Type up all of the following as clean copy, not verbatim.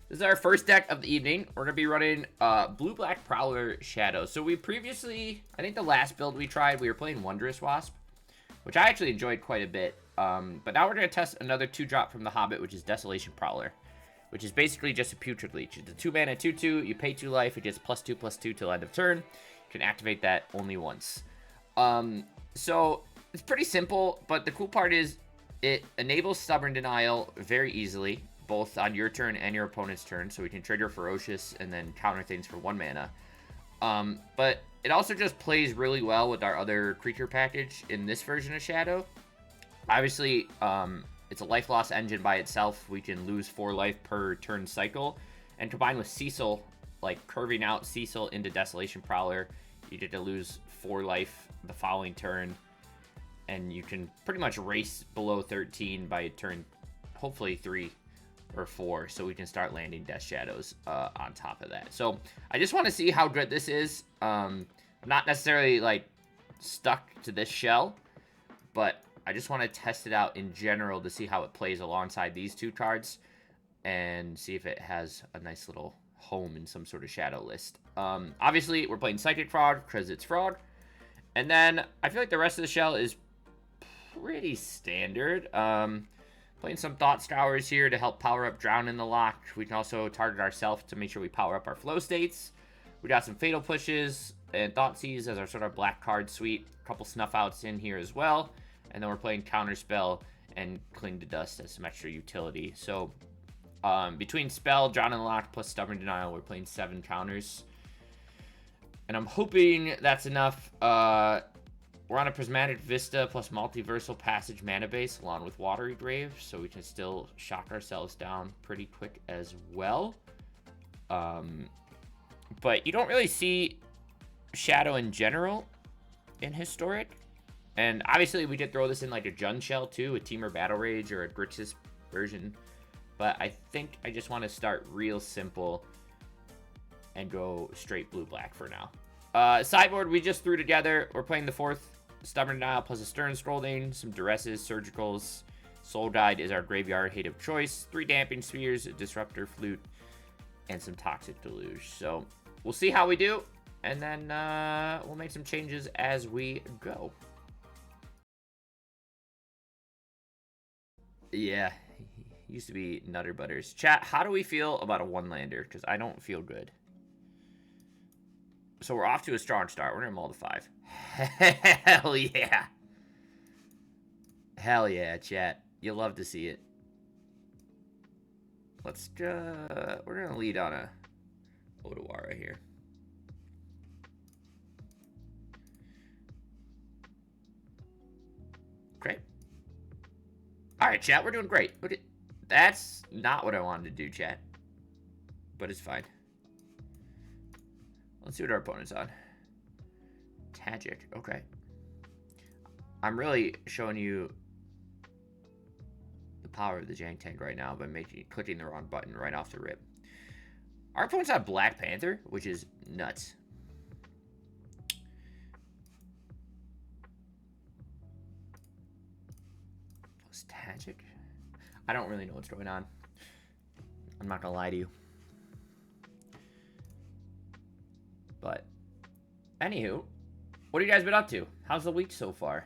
This is our first deck of the evening. We're going to be running blue-black Prowler Shadow. So we previously, I think the last build we tried, we were playing Wondrous Wasp, which I actually enjoyed quite a bit. But now we're going to test another 2-drop from the Hobbit, which is Desolation Prowler, which is basically just a Putrid Leech. It's a 2-mana 2/2. You pay 2 life. It gets +2/+2 till end of turn. You can activate that only once. So it's pretty simple, but the cool part is it enables Stubborn Denial very easily, both on your turn and your opponent's turn, so we can trigger Ferocious and then counter things for 1 mana. But it also just plays really well with our other creature package in this version of Shadow. Obviously, it's a life loss engine by itself. We can lose 4 life per turn cycle, and combined with Cecil, like curving out Cecil into Desolation Prowler, you get to lose 4 life the following turn, and you can pretty much race below 13 by turn, hopefully 3 or 4, so we can start landing Death Shadows on top of that. So I just want to see how good this is. I'm not necessarily like stuck to this shell, but I just want to test it out in general to see how it plays alongside these 2 cards and see if it has a nice little home in some sort of shadow list. Obviously, we're playing Psychic Frog because it's Frog. And then I feel like the rest of the shell is pretty standard. Playing some Thought Scours here to help power up Drown in the Lock. We can also target ourselves to make sure we power up our flow states. We got some Fatal Pushes and Thoughtseize as our sort of black card suite. A couple Snuff Outs in here as well. And then we're playing Counterspell and Cling to Dust as some extra utility. So between Spell, Drown in the Lock, plus Stubborn Denial, we're playing 7 counters. And I'm hoping that's enough. We're on a Prismatic Vista plus Multiversal Passage mana base along with Watery Grave, so we can still shock ourselves down pretty quick as well. But you don't really see Shadow in general in Historic. And obviously we did throw this in like a Jund Shell too, a Temur Battle Rage or a Grixis version. But I think I just want to start real simple and go straight blue-black for now. Sideboard we just threw together. We're playing the 4th Stubborn Denial plus a Stern Scolding, some Duresses, Surgicals. Soul Guide is our graveyard hate of choice. 3 Damping Spheres, a Disruptor Flute, and some Toxic Deluge. So we'll see how we do, and then we'll make some changes as we go. Yeah, used to be Nutter Butters. Chat, how do we feel about a 1-lander? Because I don't feel good. So we're off to a strong start. We're going to mull to 5. Hell yeah. Hell yeah, chat. You'll love to see it. Let's we're going to lead on a Odawara here. Great. Alright, chat, we're doing great. Look at, that's not what I wanted to do, chat. But it's fine. Let's see what our opponent's on. Tagic, okay. I'm really showing you the power of the Jank Tank right now by clicking the wrong button right off the rip. Our opponent's on Black Panther, which is nuts. Plus Tagic? I don't really know what's going on. I'm not gonna lie to you. But, anywho, what have you guys been up to? How's the week so far?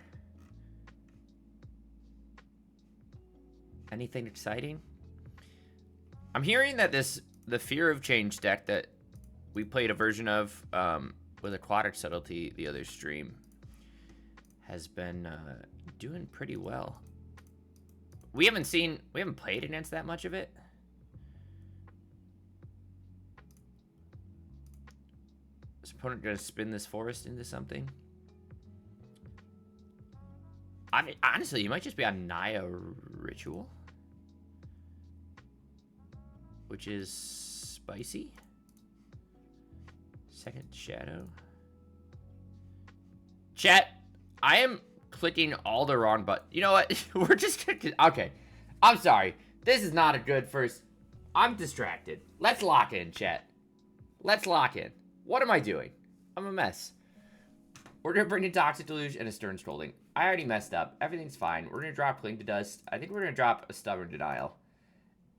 Anything exciting? I'm hearing that the Fear of Change deck that we played a version of with Aquatic Subtlety the other stream has been doing pretty well. We haven't played against that much of it. Is opponent gonna spin this forest into something? I mean, honestly, you might just be on Naya Ritual, which is spicy. Second Shadow. Chat, I am clicking all the wrong buttons. You know what? We're just okay. I'm sorry. This is not a good first. I'm distracted. Let's lock in, chat. Let's lock in. What am I doing? I'm a mess. We're going to bring in Toxic Deluge and a Stern Scolding. I already messed up. Everything's fine. We're going to drop Cling to Dust. I think we're going to drop a Stubborn Denial.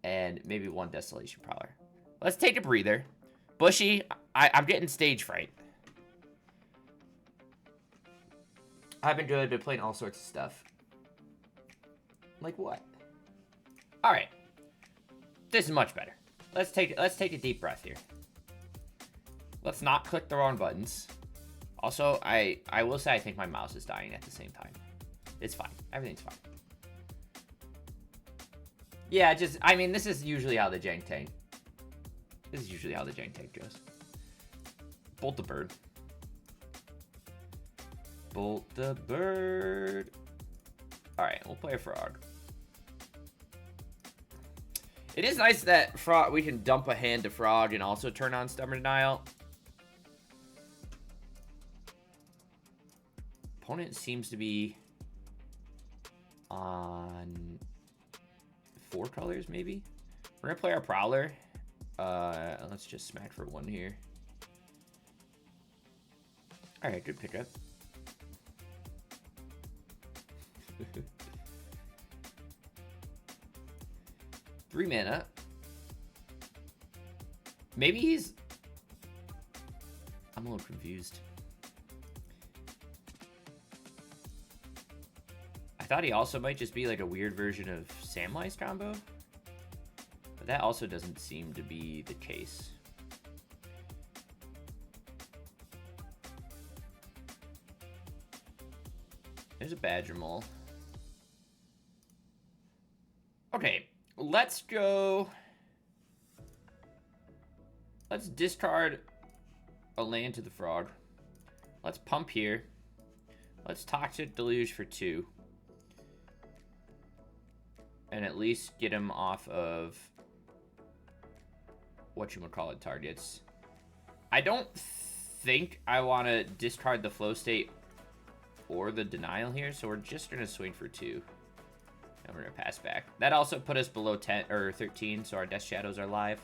And maybe 1 Desolation Prowler. Let's take a breather. Bushy, I'm getting stage fright. I've been playing all sorts of stuff. Like what? All right. This is much better. Let's take a deep breath here. Let's not click the wrong buttons. Also, I will say I think my mouse is dying at the same time. It's fine. Everything's fine. Yeah, I mean, this is usually how the jank tank. This is usually how the jank tank goes. Bolt the bird. Bolt the bird. All right, we'll play a frog. It is nice that frog we can dump a hand to frog and also turn on stubborn denial. Opponent seems to be on 4 colors, maybe. We're gonna play our Prowler. Let's just smack for 1 here. All right, good pickup. 3 mana. Maybe he's... I'm a little confused. I thought he also might just be like a weird version of Samwise combo. But that also doesn't seem to be the case. There's a Badger Mole. Okay, let's go. Let's discard a land to the frog. Let's pump here. Let's Toxic Deluge for 2. And at least get him off of whatchamacallit targets. I don't think I want to discard the flow state or the denial here, so we're just going to swing for 2. And we're going to pass back. That also put us below 10 or 13, so our Death Shadows are live.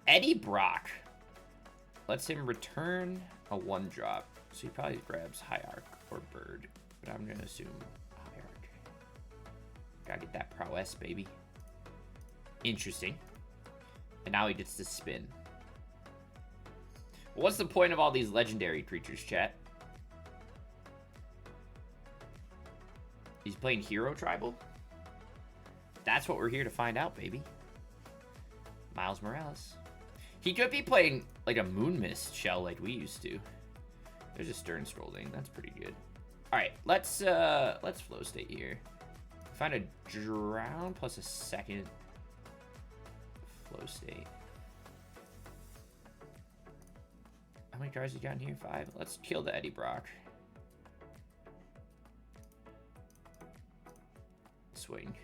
Eddie Brock lets him return a 1-drop. So he probably grabs Hierarch or Bird, but I'm going to assume Hierarch. Gotta get that prowess, baby. Interesting. And now he gets to spin. What's the point of all these legendary creatures, chat? He's playing Hero Tribal? That's what we're here to find out, baby. Miles Morales. He could be playing like a Moon Mist shell like we used to. There's a Stern Scrolling. That's pretty good. All right, let's flow state here. Find a drown plus a second flow state. How many cards you got in here? 5. Let's kill the Eddie Brock. Swing.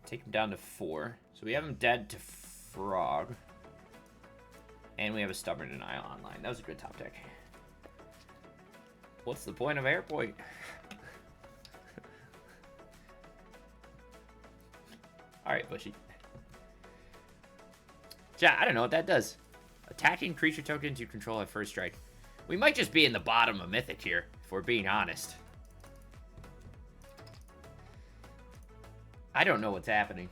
Take him down to 4. So we have him dead to frog. And we have a Stubborn Denial online. That was a good top deck. What's the point of Airpoint? Alright, Bushy. Yeah, I don't know what that does. Attacking creature tokens you control at first strike. We might just be in the bottom of Mythic here, if we're being honest. I don't know what's happening.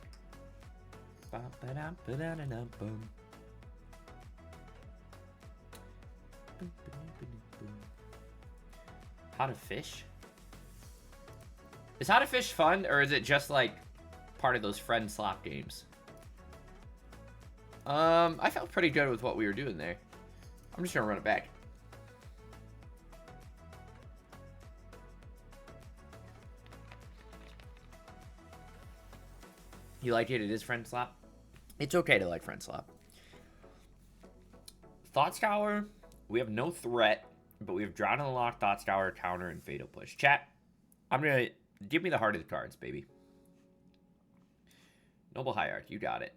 How to fish? Is how to fish fun, or is it just like part of those friend slop games? I felt pretty good with what we were doing there. I'm just gonna run it back. You like it? It is friend slop. It's okay to like friend slop. Thought Scour. We have no threat, but we have Drown in the Loch, Thought Scour, Counter, and Fatal Push. Chat, I'm gonna give me the heart of the cards, baby. Noble Hierarch, you got it.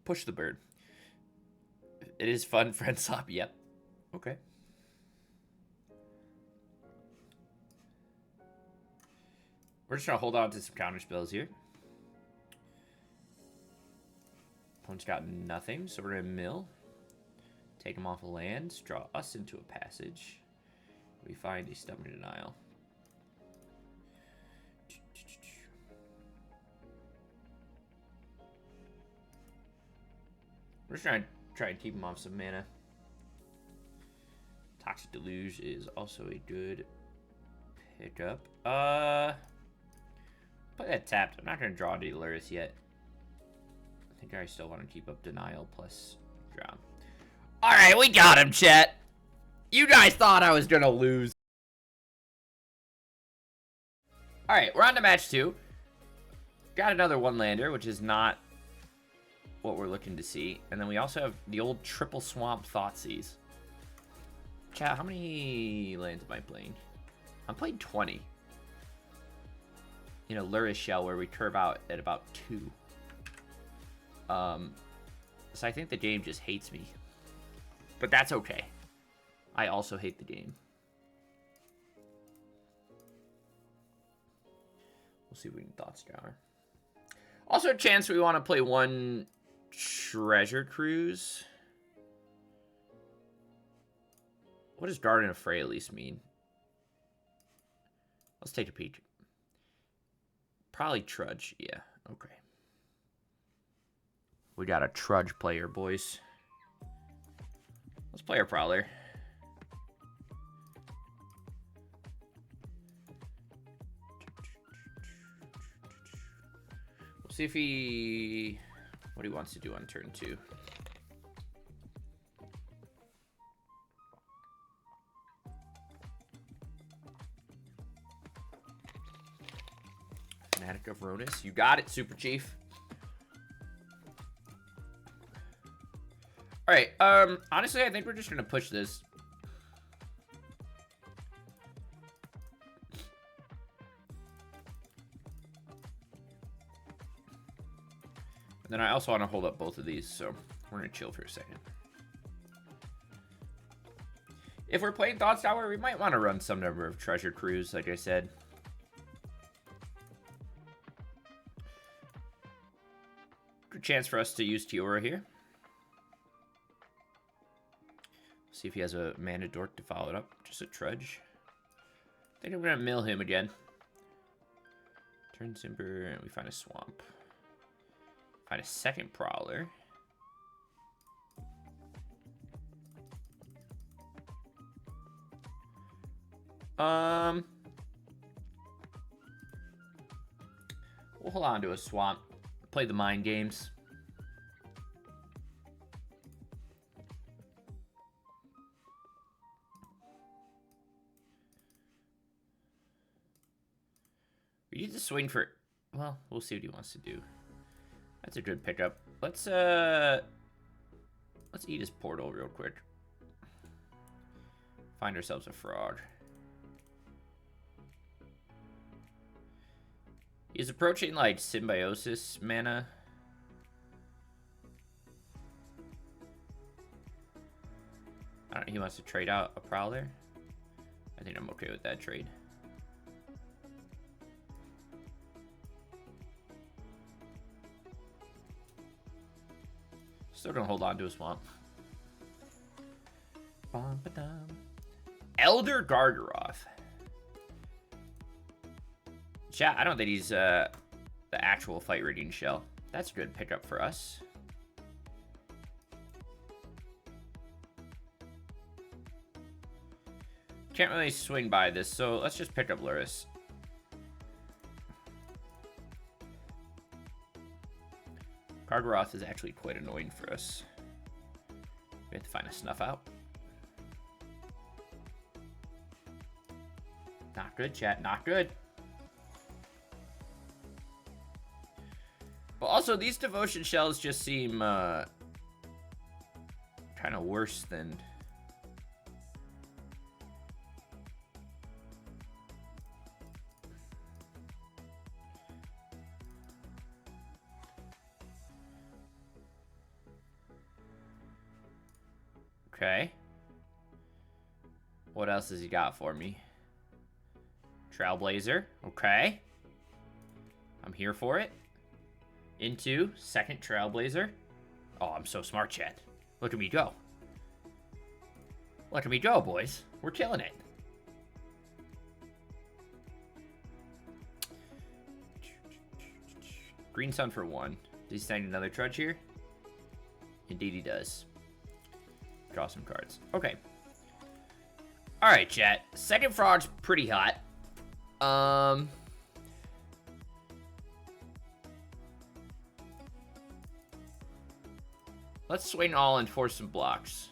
Push the bird. It is fun, friend slop. Yep. Okay. We're just gonna hold on to some counter spells here. Opponent's got nothing, so we're gonna mill. Take him off of lands. Draw us into a passage. We find a Stubborn Denial. We're just try and keep him off some mana. Toxic Deluge is also a good pickup. Play that tapped. I'm not going to draw any Luris yet. I think I still want to keep up Denial plus Drown. Alright, we got him, chat. You guys thought I was going to lose. Alright, we're on to match 2. Got another one-lander, which is not what we're looking to see. And then we also have the old triple swamp Thoughtseize. Chat, how many lands am I playing? I'm playing 20. In a Luris shell where we curve out at about 2. So I think the game just hates me. But that's okay. I also hate the game. We'll see if we can Thoughts Tower. Also a chance we want to play one Treasure Cruise. What does Garden of Freyalise mean? Let's take a peek. Probably Trudge. Yeah, okay. We got a Trudge player, boys. Let's play our Prowler. We'll see if what he wants to do on turn 2. Fanatic of Ronus. You got it, Super Chief. Alright, honestly, I think we're just gonna push this. And then I also want to hold up both of these, so we're gonna chill for a second. If we're playing Thoughts Tower, we might want to run some number of Treasure Cruise, like I said. Good chance for us to use Tiora here. See if he has a Mana Dork to follow it up. Just a Trudge. I think I'm going to mill him again. Turn Simper, and we find a Swamp. Find a second Prowler. We'll hold on to a Swamp. Play the mind games. We need to swing for... Well, we'll see what he wants to do. That's a good pickup. Let's eat his portal real quick. Find ourselves a frog. He's approaching, like, Symbiosis mana. I don't know, he wants to trade out a Prowler. I think I'm okay with that trade. Still gonna hold on to a Swamp. Elder Gargaroth. Chat, I don't think he's the actual fight rigging shell. That's a good pickup for us. Can't really swing by this, so let's just pick up Luris. Gargaroth is actually quite annoying for us. We have to find a Snuff Out. Not good, chat. Not good. But also, these Devotion Shells just seem kind of worse than... Okay. What else has he got for me? Trailblazer. Okay. I'm here for it. Into second Trailblazer. Oh, I'm so smart, chat. Look at me go. Look at me go, boys. We're killing it. Green Sun for 1. Does he send another Trudge here? Indeed he does. Draw some cards. Okay. Alright, chat. Second Frog's pretty hot. Let's swing all and force some blocks.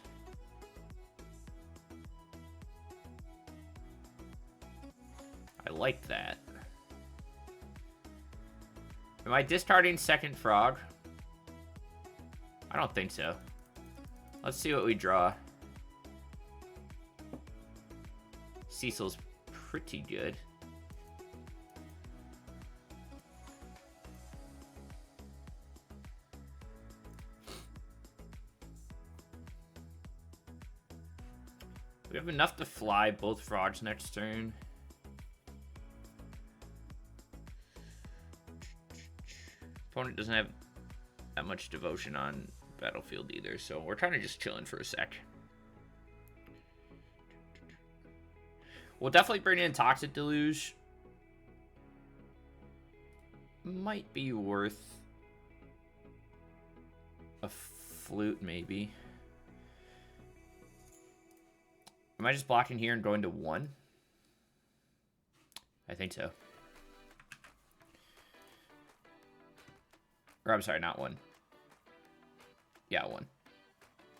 I like that. Am I discarding second Frog? I don't think so. Let's see what we draw. Cecil's pretty good. We have enough to fly both Frogs next turn. Opponent doesn't have that much devotion on battlefield either, so we're kind of just chilling for a sec. We'll definitely bring in Toxic Deluge. Might be worth a flute, maybe. Am I just blocking here and going to 1? I think so. Or I'm sorry, not 1. Yeah, 1.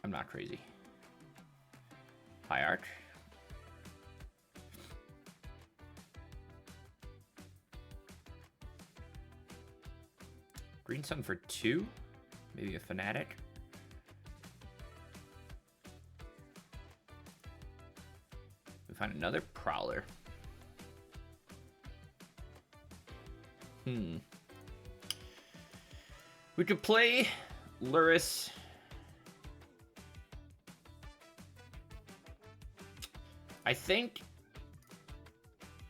I'm not crazy. High Arch. Green Sun for 2. Maybe a Fanatic. We find another Prowler. We could play Luris. I think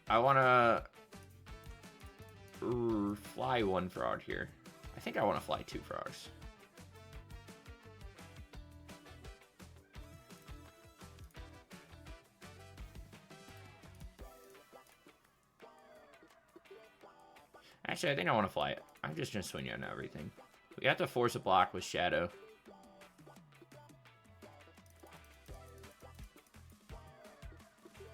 I want to fly 1 Frog here. I think I want to fly 2 Frogs. Actually, I think I want to fly it. I'm just going to swing on everything. We have to force a block with Shadow.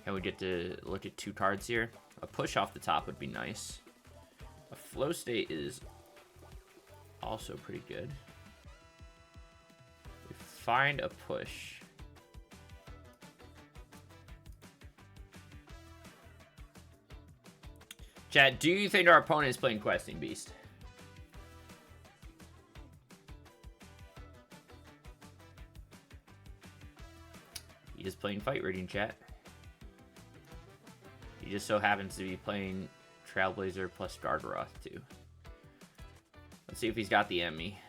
And we get to look at 2 cards here. A push off the top would be nice. A flow state is also pretty good. We find a push. Chat, do you think our opponent is playing Questing Beast? He is playing Fight Rating, chat. He just so happens to be playing Trailblazer plus Gargaroth, too. Let's see if he's got the Emmy.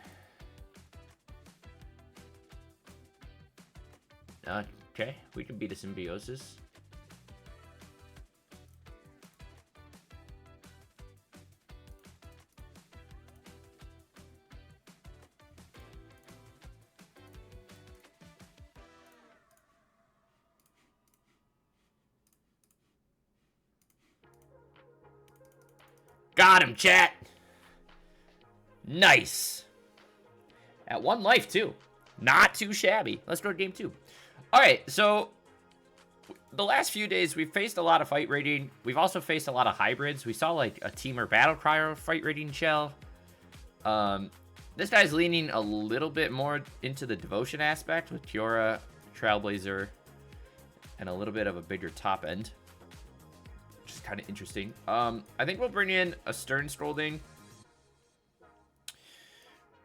Okay, we can beat a Symbiosis. Got him, chat. Nice. At 1 life, too. Not too shabby. Let's go to game 2. All right, so the last few days, we've faced a lot of fight rating. We've also faced a lot of hybrids. We saw, like, a Teamer Battlecryer fight rating shell. This guy's leaning a little bit more into the devotion aspect with Kiora, Trailblazer, and a little bit of a bigger top end. Which is kind of interesting. I think we'll bring in a Stern Scolding.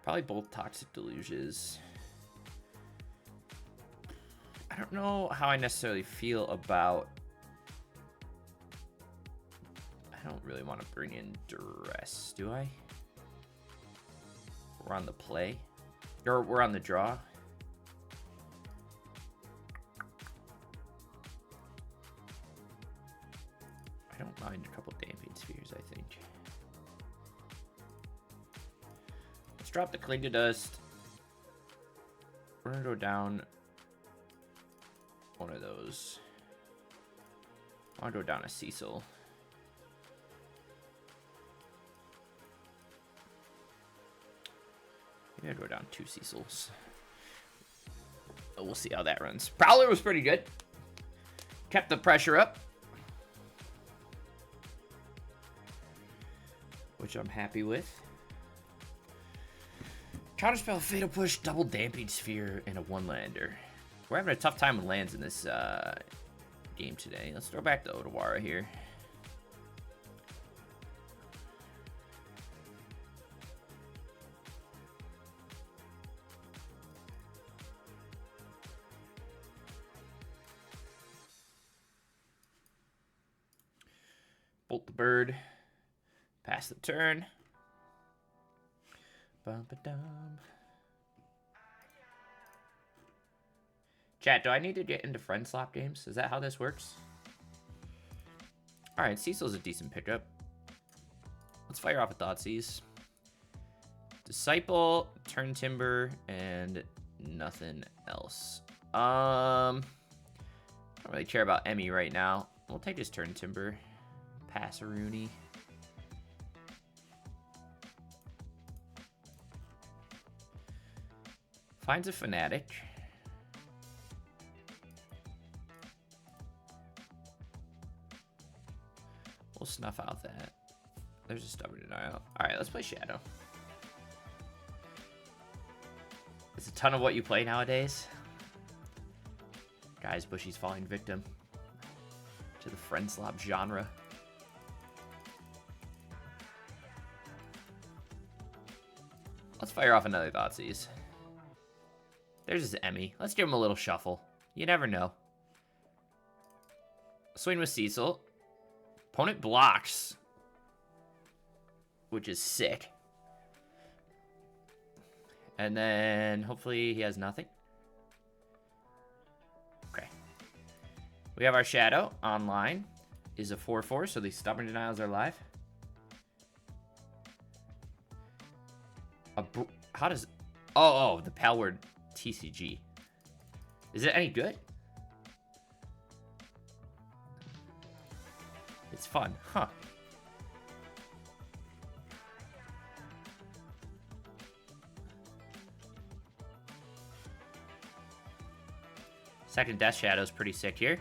Probably both Toxic Deluges. I don't know how I necessarily feel about... I don't really want to bring in Duress, do I? We're on the play. Or we're on the draw. I don't mind a couple Damping Spheres, I think. Let's drop the Cling to Dust. We're going to go down one of those. I want to go down a Cecil. Maybe I'll go down 2 Cecils. We'll see how that runs. Prowler was pretty good. Kept the pressure up, which I'm happy with. Counterspell, Fatal Push, Double Damping Sphere, and a 1-lander. We're having a tough time with lands in this game today. Let's throw back the Otawara here. Bolt the bird. Pass the turn. Bum-ba-dum. Chat, do I need to get into friend slop games? Is that how this works? Alright, Cecil's a decent pickup. Let's fire off a Thoughtseize. Disciple, Turn Timber, and nothing else. I don't really care about Emmy right now. We'll take his Turn Timber. Pass a Rooney. Finds a Fanatic. We'll snuff out that. There's a Stubborn Denial. Alright, let's play Shadow. It's a ton of what you play nowadays. Guys, Bushy's falling victim to the friend slop genre. Let's fire off another Thoughtseize. There's his Emmy. Let's give him a little shuffle. You never know. Swing with Cecil. Opponent blocks, which is sick. And then hopefully he has nothing. Okay. We have our Shadow online. Is a 4/4, so these Stubborn Denials are live. How does... Oh, the Palward TCG. Is it any good? It's fun, huh? Second Death Shadow's pretty sick here.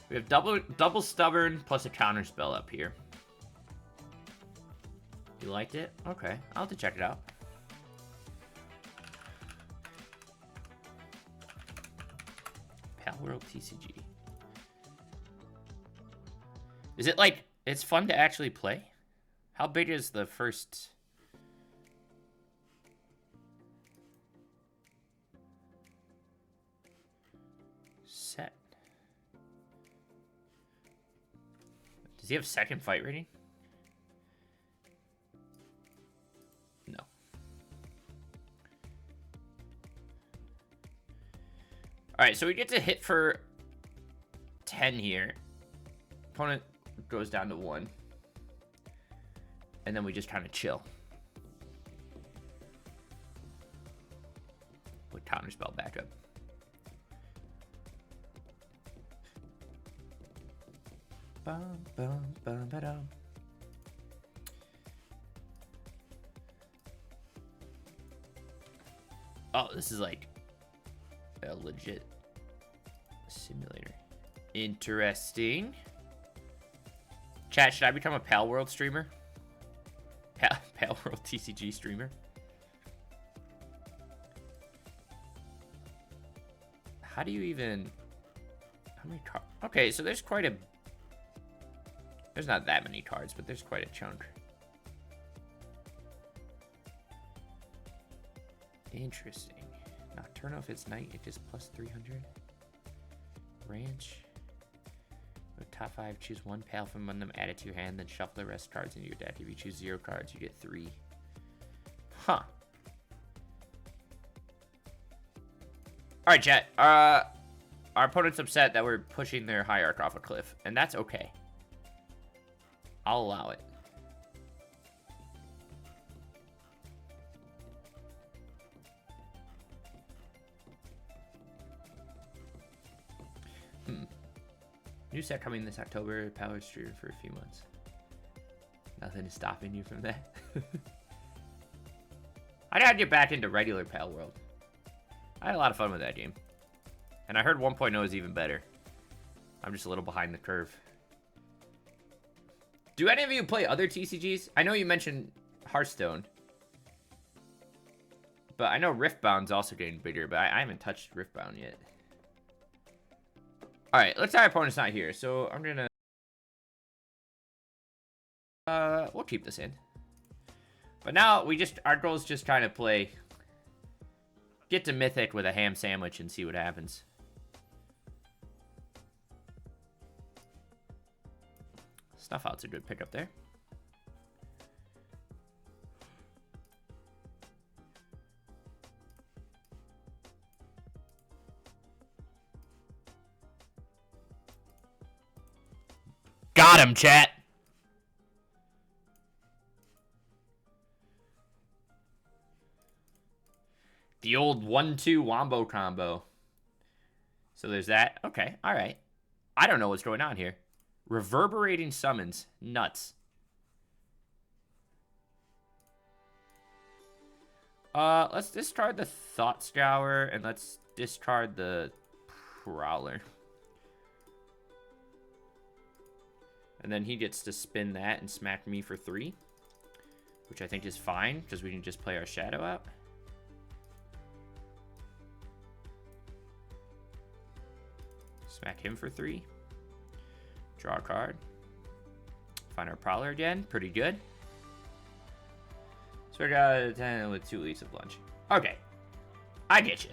We have double Stubborn plus a counterspell up here. You liked it? Okay, I'll have to check it out. Palworld TCG. Is it like, it's fun to actually play? How big is the first... set? Does he have second fight rating? No. Alright, so we get to hit for 10 here. Opponent goes down to 1. And then we just kind of chill. Put counterspell back up. Bum, bum, bum, ba-dum. Oh, this is like a legit simulator. Interesting. Chat, should I become a Palworld streamer? Palworld TCG streamer? How do you even... How many cards? Okay, so there's quite a... There's not that many cards, but there's quite a chunk. Interesting. Nocturno, if it's night, it just plus 300. Ranch. With top 5, choose 1 pal from among them, add it to your hand, then shuffle the rest cards into your deck. If you choose 0 cards, you get 3. Huh. Alright, chat. Our opponent's upset that we're pushing their Hierarch off a cliff, and that's okay. I'll allow it. New set coming this October. Power stream for a few months. Nothing is stopping you from that. I gotta get back into regular Pal World. I had a lot of fun with that game. And I heard 1.0 is even better. I'm just a little behind the curve. Do any of you play other TCGs? I know you mentioned Hearthstone. But I know Riftbound's also getting bigger, but I haven't touched Riftbound yet. Alright, let's say our opponent's not here, so I'm gonna... we'll keep this in. But now, our goal is just kind of play... Get to Mythic with a ham sandwich and see what happens. Snuff Out's a good pickup there. Got him, chat! The old 1-2 wombo combo. So there's that. Okay, alright. I don't know what's going on here. Reverberating summons. Nuts. Let's discard the Thought Scour, and let's discard the Prowler. And then he gets to spin that and smack me for 3. Which I think is fine, because we can just play our Shadow out. Smack him for 3. Draw a card. Find our Prowler again. Pretty good. So we got a 10 with 2 Leaves of Lunch. Okay. I get you.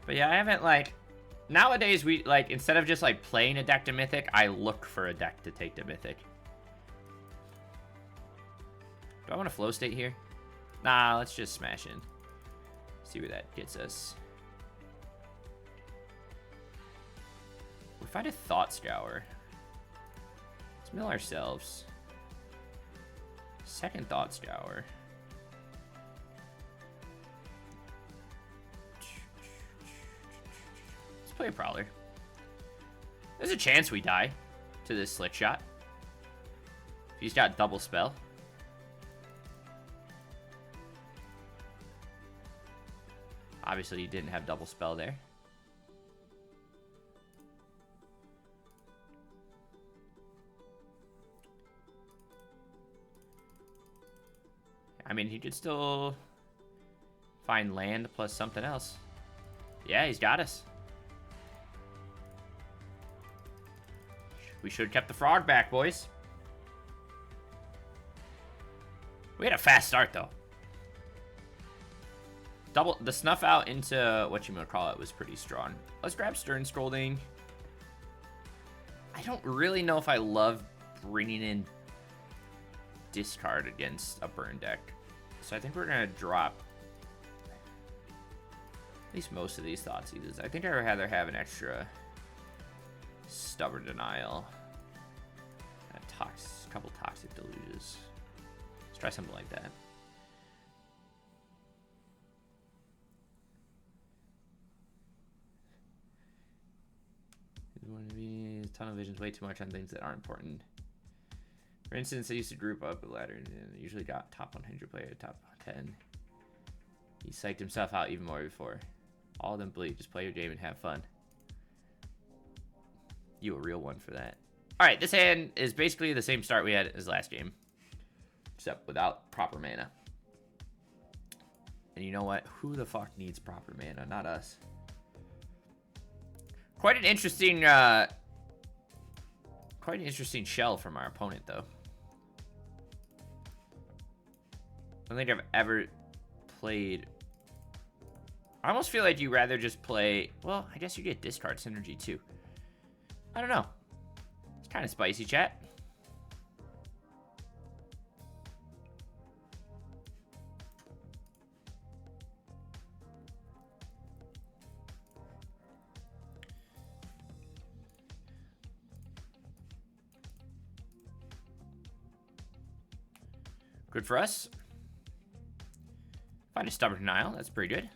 But yeah, I haven't, like... Nowadays, we, like, instead of just, like, playing a deck to Mythic, I look for a deck to take to Mythic. Do I want to Flow State here? Nah, let's just smash in. See where that gets us. We find a Thought Scour. Let's mill ourselves. Second Thought Scour. Let's play a Prowler. There's a chance we die to this Slick Shot. If he's got double spell. Obviously, he didn't have double spell there. I mean, he could still find land plus something else. Yeah, he's got us. We should have kept the frog back, boys. We had a fast start, though. The Snuff Out into what you might call it was pretty strong. Let's grab Stern Scolding. I don't really know if I love bringing in discard against a burn deck. So I think we're going to drop at least most of these Thoughtseizes. I think I'd rather have an extra Stubborn Denial. A couple Toxic Deluges. Let's try something like that. Tunnel Vision's way too much on things that aren't important. For instance, I used to group up a ladder and usually got top 100 player, top 10. He psyched himself out even more before. All of them bleed. Just play your game and have fun. You a real one for that. Alright, this hand is basically the same start we had as last game. Except without proper mana. And you know what? Who the fuck needs proper mana? Not us. Quite an interesting shell from our opponent, though. I don't think I've ever played... I almost feel like you rather just play... Well, I guess you get discard synergy, too. I don't know. It's kind of spicy, chat. Good for us. Find a Stubborn Denial. That's pretty good.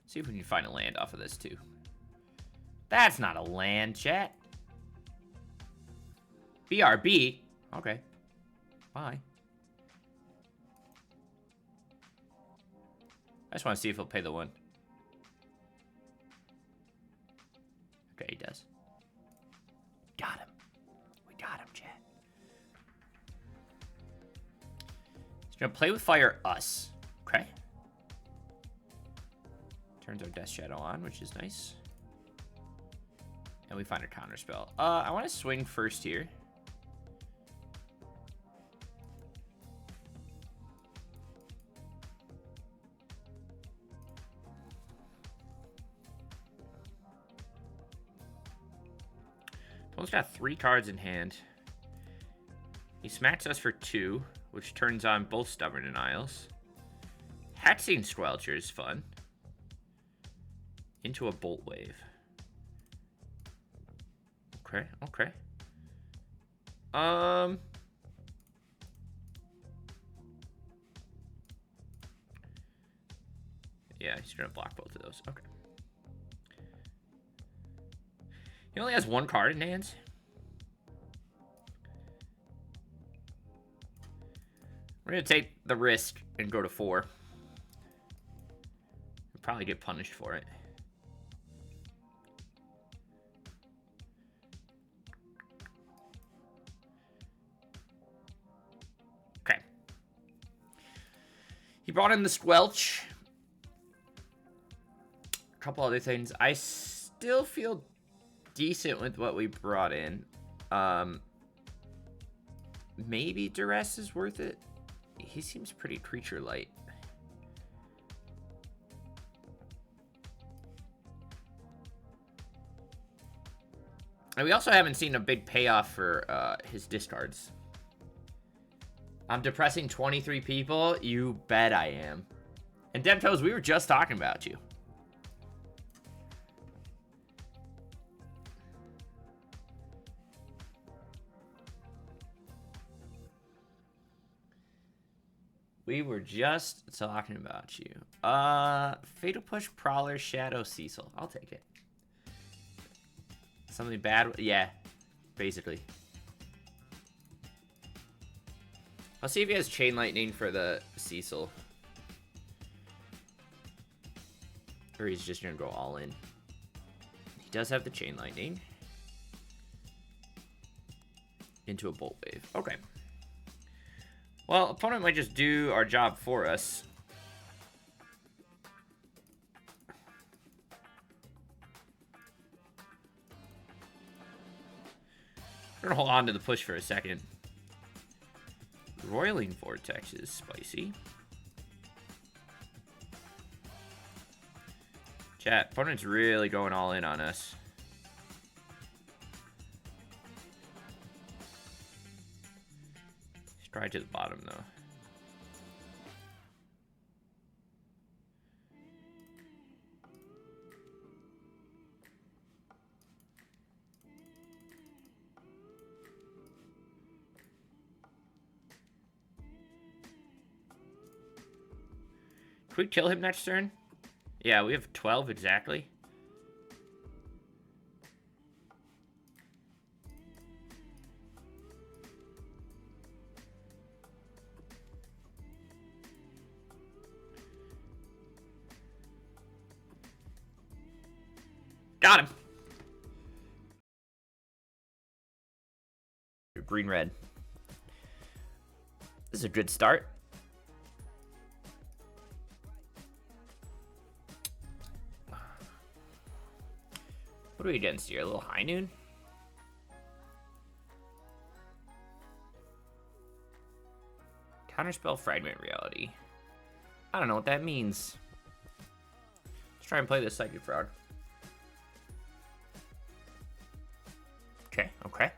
See if we can find a land off of this, too. That's not a land, chat. BRB? Okay. Bye. I just want to see if he'll pay the one. Okay, he does. Got him. We got him, chat. He's gonna play with fire us. Okay. Turns our Death Shadow on, which is nice. And we find a counter spell. I want to swing first here. Opponent's got 3 cards in hand. He smacks us for 2, which turns on both Stubborn Denials. Hexing Squelcher is fun. Into a Bolt Wave. Okay, okay. Yeah, he's gonna block both of those. Okay. He only has 1 card in hands. We're gonna take the risk and go to 4. We'll probably get punished for it. Okay. He brought in the Squelch. A couple other things. I still feel decent with what we brought in. Maybe Duress is worth it. He seems pretty creature light. And we also haven't seen a big payoff for his discards. I'm depressing 23 people? You bet I am. And Demtoes, we were just talking about you. We were just talking about you. Fatal Push, Prowler, Shadow, Cecil. I'll take it. Something bad? Yeah, basically. I'll see if he has Chain Lightning for the Cecil. Or he's just gonna go all in. He does have the Chain Lightning. Into a Bolt Wave. Okay. Well, opponent might just do our job for us. We're gonna hold on to the push for a second. Roiling Vortex is spicy. Chat, opponent's really going all in on us. Stride to the bottom, though. Can we kill him next turn? Yeah, we have 12 exactly. Got him. Green red. This is a good start. What are we against here? A little high noon? Counterspell Fragment Reality. I don't know what that means. Let's try and play this Psychic Frog. Okay, okay.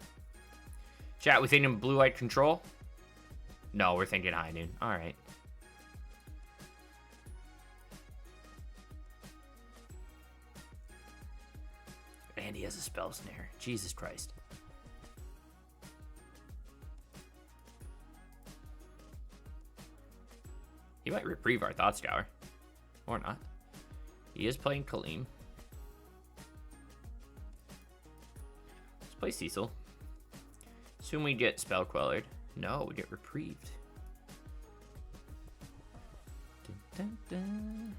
Chat, we thinking blue-white control? No, we're thinking high noon. Alright. And he has a spell snare. Jesus Christ. He might reprieve our Thought Scour. Or not. He is playing Kaleem. Play Cecil. Assume we get Spell Quellered. No, we get Reprieved. Dun, dun, dun.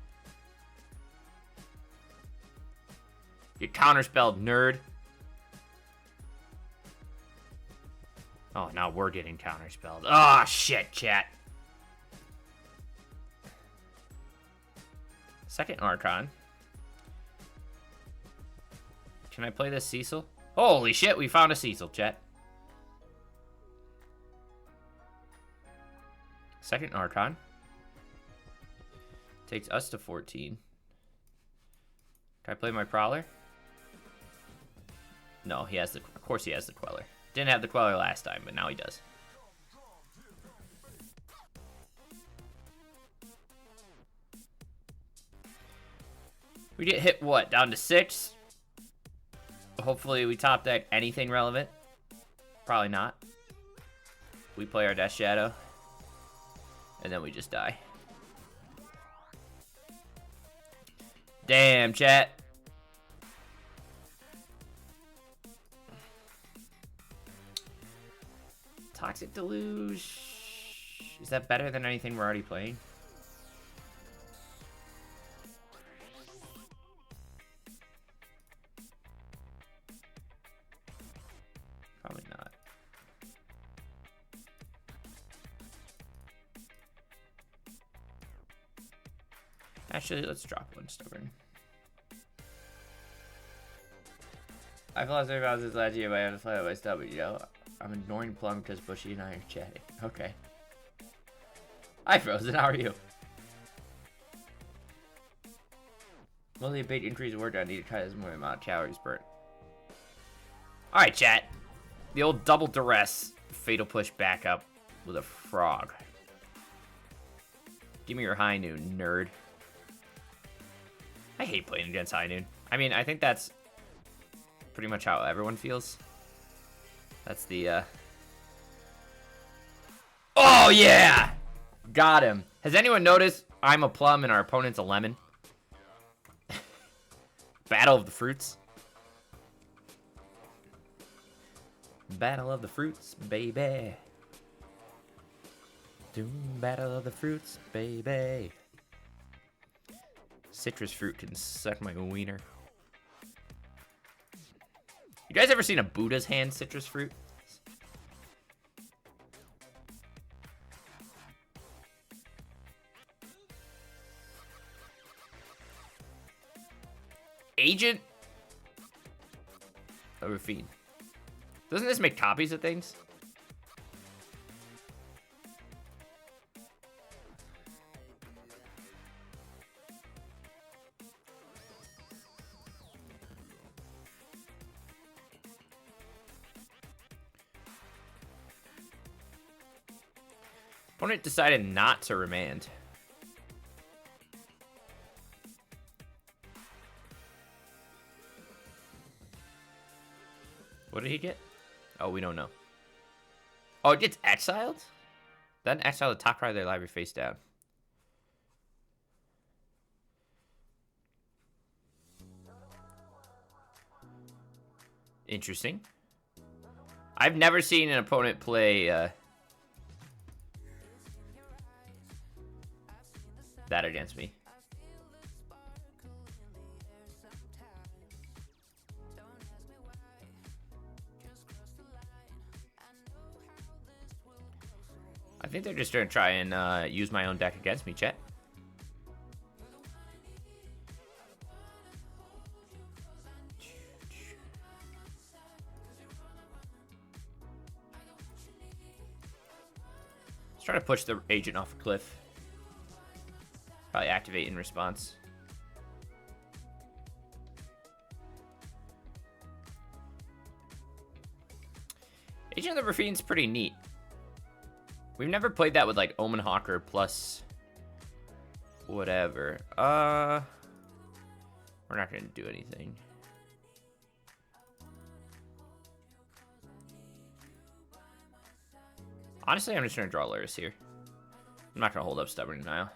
Get Counterspelled, nerd. Oh, now we're getting Counterspelled. Oh, shit, chat. Second Archon. Can I play this Cecil? Holy shit, we found a Cecil, chat. Second Archon. Takes us to 14. Can I play my Prowler? No, he has the... Of course he has the Queller. Didn't have the Queller last time, but now he does. We get hit, what? Down to 6? Hopefully we top deck anything relevant. Probably not. We play our Death Shadow. And then we just die. Damn, chat. Toxic Deluge. Is that better than anything we're already playing? Probably not. Actually, let's drop one Stubborn. I've lost 3 houses last year, but I had to fly out my Stubborn, you know? I'm ignoring Plum because Bushy and I are chatting. Okay. Hi, Frozen. How are you? Mostly a big increase in work. I need to try this more amount of calories burnt. Alright, chat. The old double duress. Fatal push back up with a frog. Give me your high noon, nerd. I hate playing against high noon. I mean, I think that's pretty much how everyone feels. That's the, Oh, yeah! Got him. Has anyone noticed I'm a plum and our opponent's a lemon? Battle of the fruits. Battle of the fruits, baby. Doom, battle of the fruits, baby. Citrus fruit can suck my wiener. You guys ever seen a Buddha's hand citrus fruit? Agent of Rafine. Doesn't this make copies of things? Opponent decided not to remand. What did he get? Oh, we don't know. Oh, it gets exiled? Then exile the top card of their library face down. Interesting. I've never seen an opponent play that against me. I think they're just gonna try and use my own deck against me, chat. Let's try to push the agent off a cliff. Probably activate in response. Agent of the Rafine's pretty neat. We've never played that with like Omen Hawker plus whatever. We're not gonna do anything. Honestly, I'm just gonna draw Luris here. I'm not gonna hold up Stubborn Denial.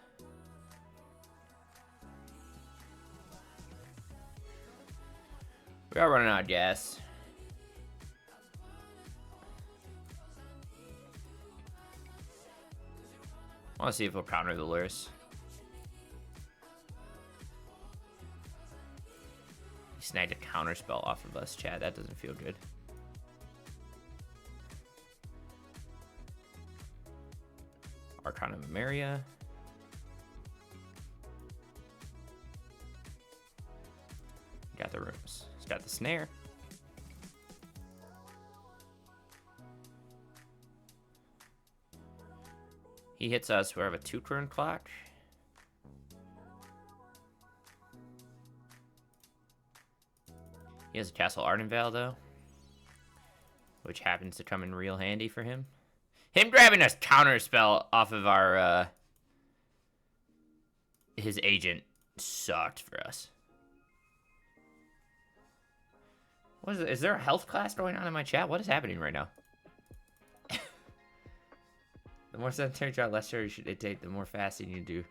We are running out of gas. I want to see if we'll counter the Lurrus. He snagged a counter spell off of us, Chad. That doesn't feel good. Archon of Emeria. Got the rooms. He's got the snare. He hits us. We have a 2-turn clock. He has a Castle Ardenvale, though, which happens to come in real handy for him. Him grabbing a counter spell off of our his agent sucked for us. What is it? Is there a health class going on in my chat? What is happening right now? The more sedentary job, less sure you should take, the more fasting you do.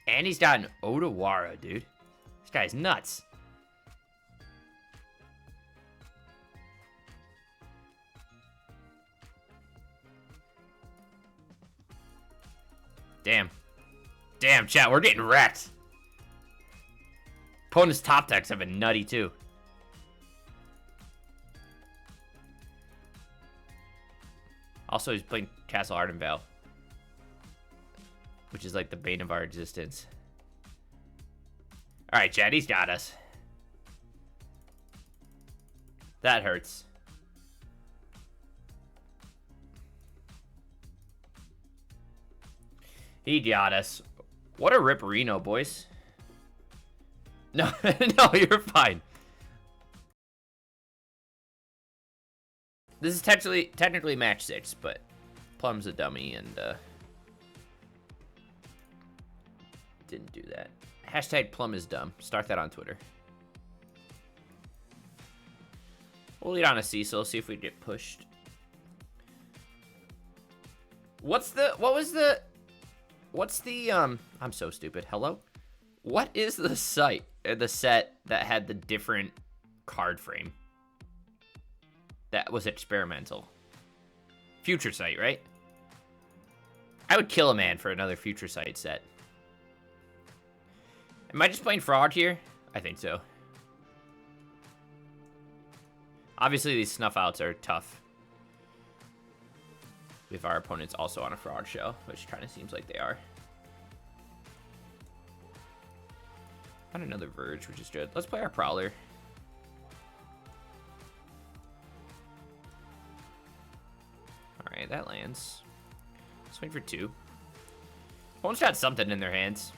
And he's got an Odawara, dude. This guy's nuts. Damn. Damn, chat, we're getting wrecked. Opponent's top decks have been nutty, too. Also, he's playing Castle Ardenvale, which is like the bane of our existence. Alright, chat, he's got us. That hurts. He got us. What a ripperino, boys. No, no, you're fine. This is technically match 6, but Plum's a dummy and didn't do that. Hashtag Plum is dumb. Start that on Twitter. We'll lead on a Cecil, see if we get pushed. What's the I'm so stupid. Hello? What is the set that had the different card frame? That was experimental. Future Sight, right? I would kill a man for another Future Sight set. Am I just playing fraud here? I think so. Obviously, these snuff outs are tough. If our opponent's also on a fraud show, which kind of seems like they are. Got another Verge, which is good. Let's play our Prowler. Alright, that lands. Let's wait for 2. Opponent's got something in their hands.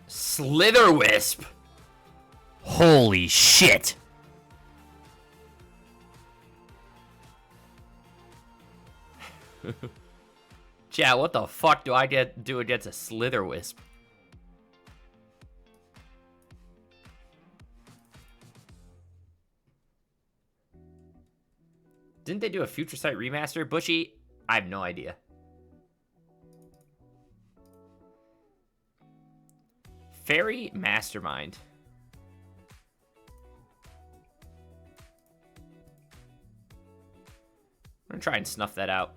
Slitherwisp! Holy shit! Chat, what the fuck do I get to do against a Slitherwisp? Didn't they do a Future Sight remaster? Bushy? I have no idea. Fairy Mastermind. I'm gonna try and snuff that out.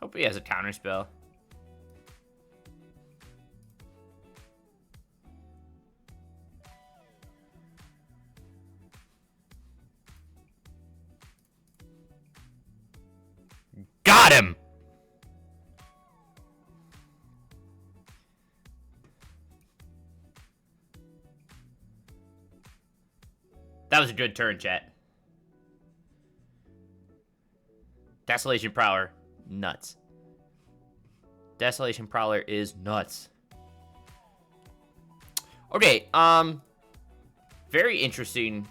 Hope he has a counter spell. Got him! That was a good turn, chat. Desolation Prowler, nuts. Desolation Prowler is nuts. Okay, very interesting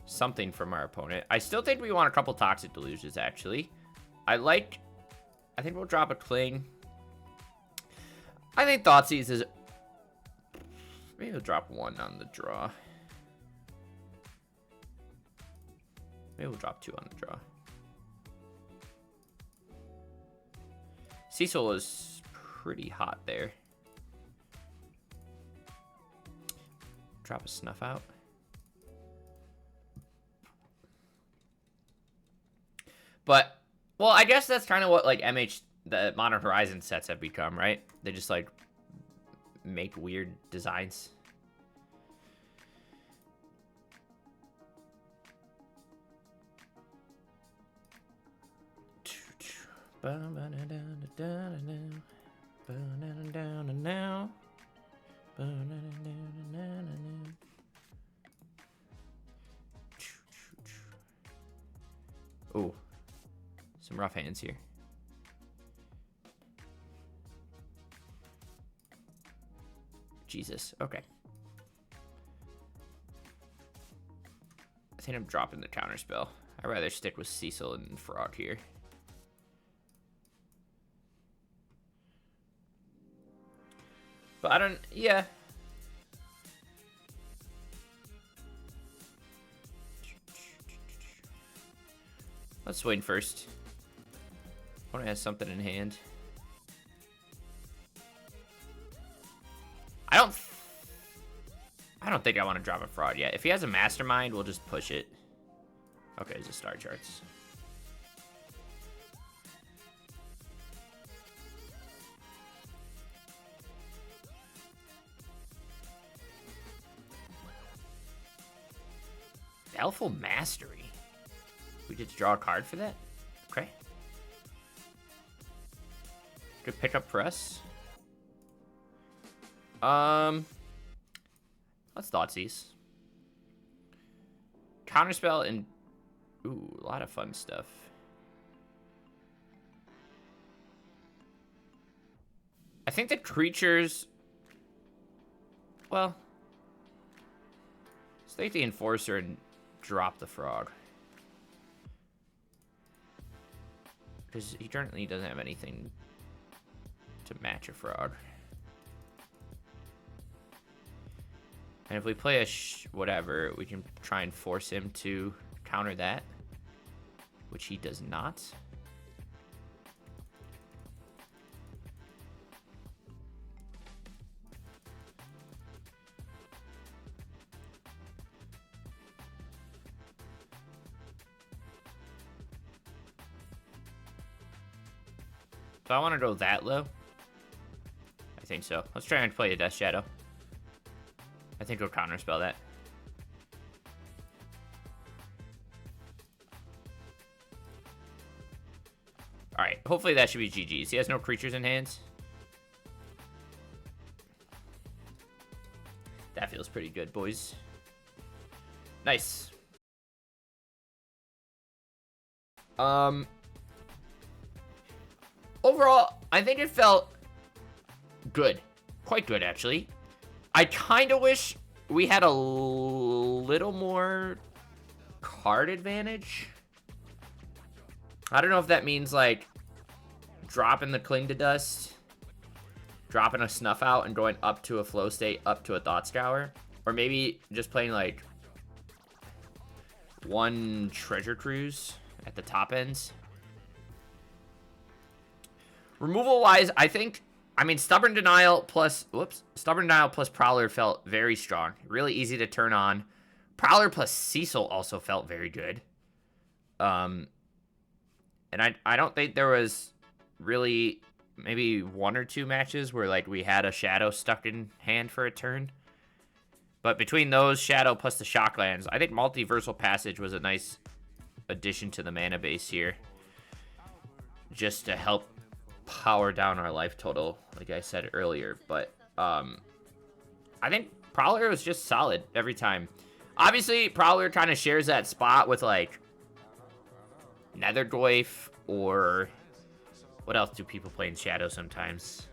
something from our opponent. I still think we want a couple Toxic Delusions, actually. I think we'll drop a Cling. I think Thoughtseize is... Maybe we'll drop 1 on the draw. Maybe we'll drop 2 on the draw. Cecil is pretty hot there. drop a snuff out. But, well, I guess that's kind of what, like, the Modern Horizon sets have become, right? They just, like, make weird designs. Ooh, some rough hands here. Jesus, okay. I think I'm dropping the counter spell. I'd rather stick with Cecil and Frog here. But I don't, yeah. Let's swing first. I want to have something in hand. I don't think I want to drop a Fraud yet. If he has a Mastermind, we'll just push it. Okay, it's a Star Charts. Baleful Mastery. We did draw a card for that? Okay. Good pickup for us. Let's Thoughtseize. Counterspell and... Ooh, a lot of fun stuff. I think the creatures... Well... Let's take the Enforcer and drop the Frog. Because he currently doesn't have anything to match a Frog. And if we play a whatever, we can try and force him to counter that, which he does not. So I want to go that low. I think so. Let's try and play a Death Shadow. I think we'll counterspell that. Alright, hopefully that should be GG's. He has no creatures in hands. That feels pretty good, boys. Nice. Overall, I think it felt good. Quite good, actually. I kind of wish we had a little more card advantage. I don't know if that means, like, dropping the Cling to Dust, dropping a Snuff Out, and going up to a Flow State, up to a Thought Scour. Or maybe just playing, like, one Treasure Cruise at the top ends. Removal-wise, I think... I mean, Stubborn Denial plus Prowler felt very strong. Really easy to turn on. Prowler plus Cecil also felt very good. And I don't think there was really maybe one or two matches where, like, we had a Shadow stuck in hand for a turn. But between those, Shadow plus the Shocklands, I think Multiversal Passage was a nice addition to the mana base here. Just to help power down our life total, like I said earlier. But I think Prowler was just solid every time. Obviously, Prowler kind of shares that spot with, like, Netherglyph, or what else do people play in Shadow sometimes?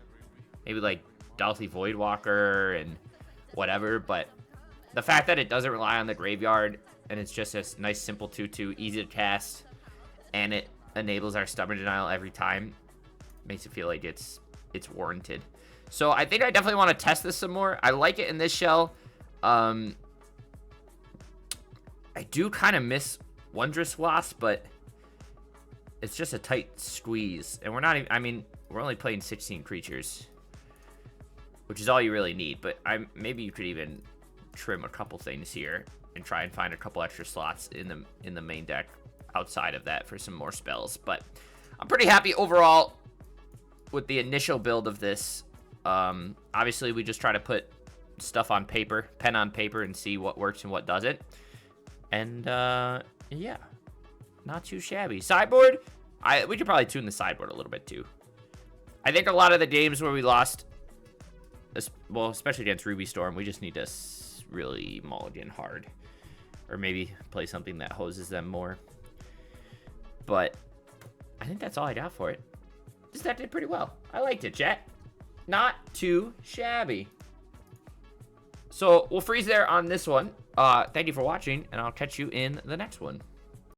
Maybe, like, Dalthy Voidwalker and whatever. But the fact that it doesn't rely on the graveyard, and it's just a nice simple 2/2, easy to cast, and it enables our Stubborn Denial every time, makes it feel like it's warranted. So I think I definitely want to test this some more. I like it in this shell. I do kind of miss Wondrous Wasp, but it's just a tight squeeze. And we're not even, I mean, we're only playing 16 creatures, which is all you really need. But maybe you could even trim a couple things here and try and find a couple extra slots in the main deck outside of that for some more spells. But I'm pretty happy overall with the initial build of this. Obviously, we just try to put stuff on paper, pen on paper, and see what works and what doesn't. And yeah, not too shabby. Sideboard, we could probably tune the sideboard a little bit too. I think a lot of the games where we lost, well, especially against Ruby Storm, we just need to really mulligan hard. Or maybe play something that hoses them more. But I think that's all I got for it. This deck did pretty well. I liked it, chat. Not too shabby. So we'll freeze there on this one. Thank you for watching, and I'll catch you in the next one.